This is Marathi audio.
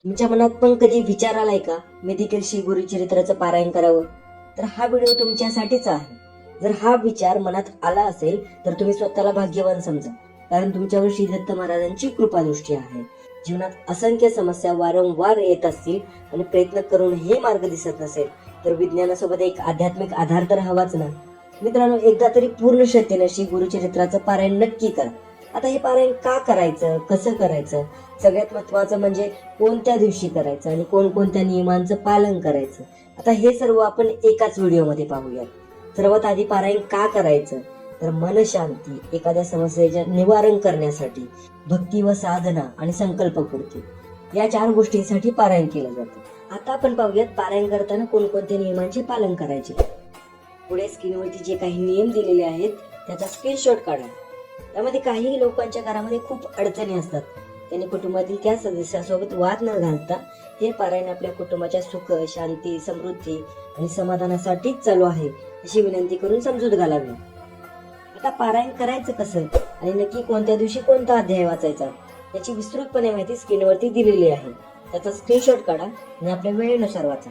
तुमच्या मनात पण कधी विचार आलाय का मी देखील श्री गुरुचरित्राचं पारायण करावं? तर हा व्हिडिओ तुमच्यासाठीच आहे. जर हा विचार मनात आला असेल तर तुम्ही स्वतःला भाग्यवान समजा, कारण तुमच्यावर श्री दत्त महाराजांची कृपादृष्टी आहे. जीवनात असंख्य समस्या वारंवार येत असतील आणि प्रयत्न करून हे मार्ग दिसत नसेल तर विज्ञानासोबत एक आध्यात्मिक आधार तर हवाच ना. मित्रांनो, एकदा तरी पूर्ण श्रद्धेने श्री गुरुचरित्राचं पारायण नक्की करा. आता हे पारायण का करायचं, कसं करायचं, सगळ्यात महत्वाचं म्हणजे कोणत्या दिवशी करायचं आणि कोणकोणत्या नियमांचं पालन करायचं, आता हे सर्व आपण एकाच व्हिडिओमध्ये पाहूयात. सर्वात आधी पारायण का करायचं, तर मन शांती, एखाद्या समस्येचे निवारण करण्यासाठी, भक्ती व साधना आणि संकल्पपूर्ती या 4 गोष्टींसाठी पारायण केलं जातं. आता आपण पाहूयात पारायण करताना कोणकोणत्या नियमांचे पालन करायचे. पुढे स्क्रीनवरती जे काही नियम दिलेले आहेत त्याचा स्क्रीनशॉट काढा. त्यामध्ये काही लोकांच्या घरामध्ये खूप अडचणी असतात. त्यांनी कुटुंबातील त्या सदस्यासोबत वाद न घालता हे पारायण आपल्या कुटुंबाच्या सुख, शांती, समृद्धी आणि समाधानासाठीच चालू आहे अशी विनंती करून समजूत घालावी. आता पारायण करायचं कसं आणि नक्की कोणत्या दिवशी कोणता अध्याय वाचायचा याची विस्तृतपणे माहिती स्क्रीनवरती दिलेली आहे. त्याचा स्क्रीनशॉट काढा आणि आपल्या वेळेनुसार वाचा.